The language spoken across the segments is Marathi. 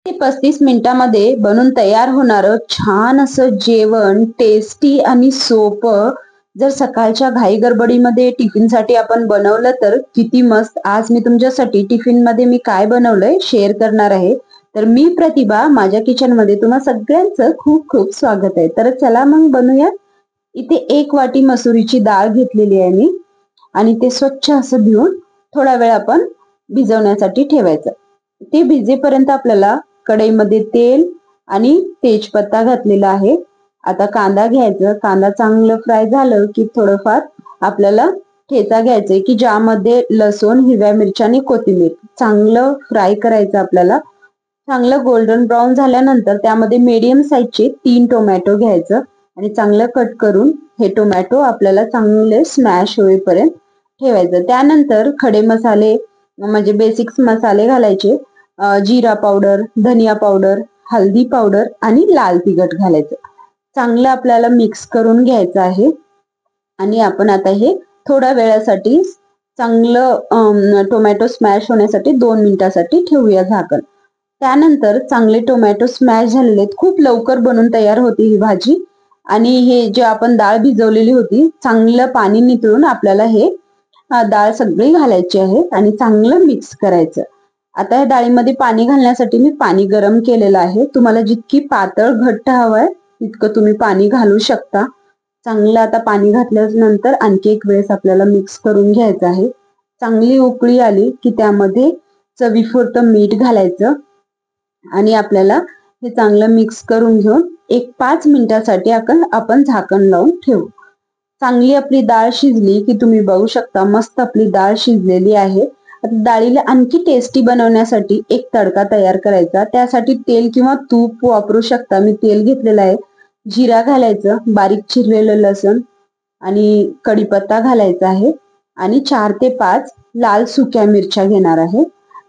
ते 35 मिनिटांमध्ये बनून तयार होणारं छान असं जेवण, टेस्टी आणि सोपं, जर सकाळच्या घाई गडबडीमध्ये टिफिनसाठी आपण बनवलं तर किती मस्त. आज मी तुमच्यासाठी टिफिनमध्ये मी काय बनवलंय शेअर करणार आहे. तर मी प्रतिभा, माझ्या किचनमध्ये तुम्हा सगळ्यांचं खूप खूप स्वागत आहे. तर चला मग बनवूया. इथे 1 वाटी मसुरीची डाळ घेतलेली आहे मी आणि ते स्वच्छ असं धुवून थोडा वेळ आपण भिजवण्यासाठी ठेवायचं. ते भिजेपर्यंत आपल्याला कढईमध्ये तेल आणि तेजपत्ता घातलेला आहे. आता कांदा घ्यायचा. कांदा चांगलं फ्राय झालं की थोडंफार आपल्याला ठेचा घ्यायचंय की ज्यामध्ये लसूण, हिरव्या मिरच्या आणि कोथिंबीर चांगलं फ्राय करायचं आपल्याला. चांगलं गोल्डन ब्राऊन झाल्यानंतर त्यामध्ये मीडियम साईजचे 3 टोमॅटो घ्यायचं आणि चांगलं कट करून हे टोमॅटो आपल्याला चांगले स्मॅश होईपर्यंत ठेवायचं. त्यानंतर खडे मसाले म्हणजे बेसिक्स मसाले घालायचे. जिरा पावडर, धनिया पावडर, हळदी पावडर आणि लाल तिखट घालायचं. चांगलं आपल्याला मिक्स करून घ्यायचं आहे आणि आपण आता हे थोड्या वेळासाठी चांगलं टोमॅटो स्मॅश होण्यासाठी 2 मिनिटासाठी ठेवूया झाकण. त्यानंतर चांगले टोमॅटो स्मॅश झालेले आहेत. खूप लवकर बनून तयार होते ही भाजी. आणि हे जे आपण डाळ भिजवलेली होती चांगलं पाणी निथळून आपल्याला हे डाळ सगळी घालायची आहे आणि चांगलं मिक्स करायचं. आता या डाळीमध्ये पाणी घालण्यासाठी मी पाणी गरम केलेलं आहे. तुम्हाला जितकी पातळ घट्ट हवंय तितकं तुम्ही पाणी घालू शकता. चांगलं आता पाणी घातल्यानंतर आणखी एक वेळेस आपल्याला मिक्स करून घ्यायचं आहे. चांगली उकळी आली की त्यामध्ये चवीपुरतं मीठ घालायचं आणि आपल्याला हे चांगलं मिक्स करून घेऊन एक 5 मिनिटासाठी आपण झाकण लावून ठेवू. चांगली आपली डाळ शिजली की तुम्ही बघू शकता मस्त आपली डाळ शिजलेली आहे. आता डाळीला आणखी टेस्टी बनवण्यासाठी एक तडका तयार करायचा. त्यासाठी तेल किंवा तूप वापरू शकता. मी तेल घेतलेलं आहे. जिरा घालायचं, बारीक चिरलेलं लसूण आणि कढीपत्ता घालायचा आहे आणि 4 ते 5 लाल सुक्या मिरच्या घेणार आहे.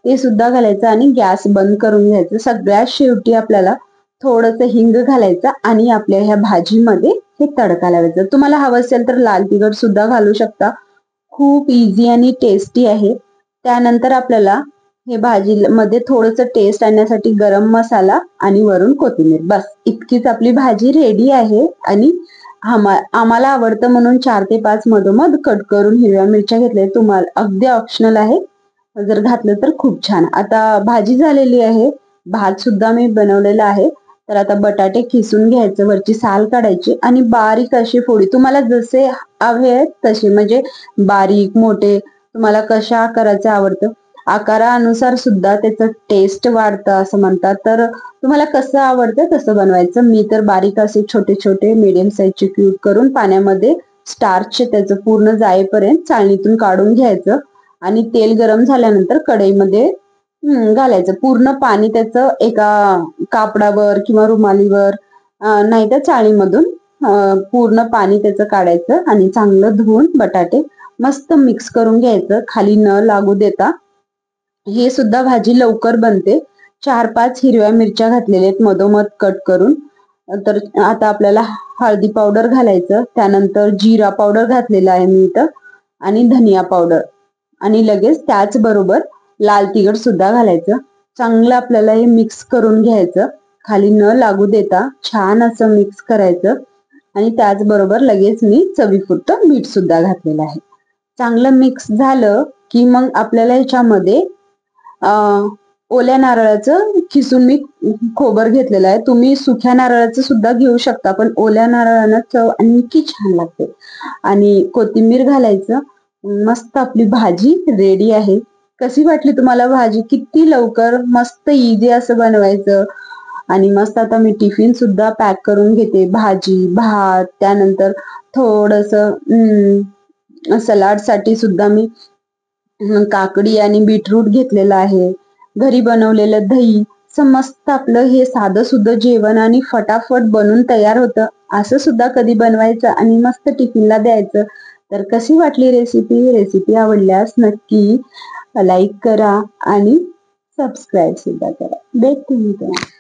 ते सुद्धा घालायचं आणि गॅस बंद करून घ्यायचं. सगळ्यात शेवटी आपल्याला थोडंसं हिंग घालायचं आणि आपल्या ह्या भाजीमध्ये हे तडका लावायचा. तुम्हाला हवं असेल तर लाल तिखट सुद्धा घालू शकता. खूप इझी आणि टेस्टी आहे. त्यानंतर आपल्याला हे भाजीमध्ये थोडंसं टेस्ट आणण्यासाठी गरम मसाला आणि वरून कोथिंबीर, बस इतकीच आपली भाजी रेडी आहे. आणि आम्हाला आवडतं म्हणून 4 ते 5 मधोमध कट करून हिरव्या मिरच्या घेतल्या. तुम्हाला अगदी ऑप्शनल आहे, जर घातलं तर खूप छान. आता भाजी झालेली आहे. भात सुद्धा मी बनवलेला आहे. तर आता बटाटे खिसून घ्यायचं, वरची साल काढायची आणि बारीक अशी फोडी तुम्हाला जसे हवे आहेत तसे, म्हणजे बारीक मोठे तुम्हाला कशा आकाराचे आवडतं. आकारानुसार सुद्धा त्याचं टेस्ट वाढतं असं म्हणतात. तर तुम्हाला कसं आवडतं तसं बनवायचं. मी तर बारीक असे छोटे छोटे मीडियम साईजचे क्यूब करून पाण्यामध्ये स्टार्च त्याचं पूर्ण जाईपर्यंत चाळणीतून काढून घ्यायचं आणि तेल गरम झाल्यानंतर कढईमध्ये घालायचं. पूर्ण पाणी त्याचं एका कापडावर किंवा रुमालीवर नाही तर चाळणीमधून पूर्ण पाणी त्याचं काढायचं आणि चांगलं धुवून बटाटे मस्त मिक्स करून घ्यायचं, खाली न लागू देता. हे सुद्धा भाजी लवकर बनते. 4-5 हिरव्या मिरच्या घातलेल्या आहेत मधोमध कट करून. तर आता आपल्याला हळदी पावडर घालायचं. त्यानंतर जिरा पावडर घातलेला आहे मी इथं आणि धनिया पावडर आणि लगेच त्याचबरोबर लाल तिखट सुद्धा घालायचं. चांगलं आपल्याला हे मिक्स करून घ्यायचं, खाली न लागू देता छान असं मिक्स करायचं. आणि त्याचबरोबर लगेच मी चवीपुरतं मीठ सुद्धा घातलेलं आहे. चांगलं मिक्स झालं की मग आपल्याला ह्याच्यामध्ये ओल्या नारळाचं खिसून मी खोबर घेतलेलं आहे. तुम्ही सुक्या नारळाचं सुद्धा घेऊ शकता, पण ओल्या नारळानं चव आणखी छान लागते. आणि कोथिंबीर घालायचं. मस्त आपली भाजी रेडी आहे. कशी वाटली तुम्हाला भाजी? किती लवकर, मस्त इझी असं बनवायचं. आणि मस्त आता मी टिफिन सुद्धा पॅक करून घेते. भाजी, भात, त्यानंतर थोडंसं सलाड साठी सुद्धा मी काकडी आणि बीटरूट घेतलेलं आहे. घरी बनवलेलं दही. मस्त आपलं हे साधं सुद्धा जेवण आणि फटाफट बनून तयार होतं. असं सुद्धा कधी बनवायचं आणि मस्त टिफिनला द्यायचं. तर कशी वाटली रेसिपी आवडल्यास नक्की लाईक करा आणि सबस्क्राईब सुद्धा करा. भेटते मी तुम्हाला.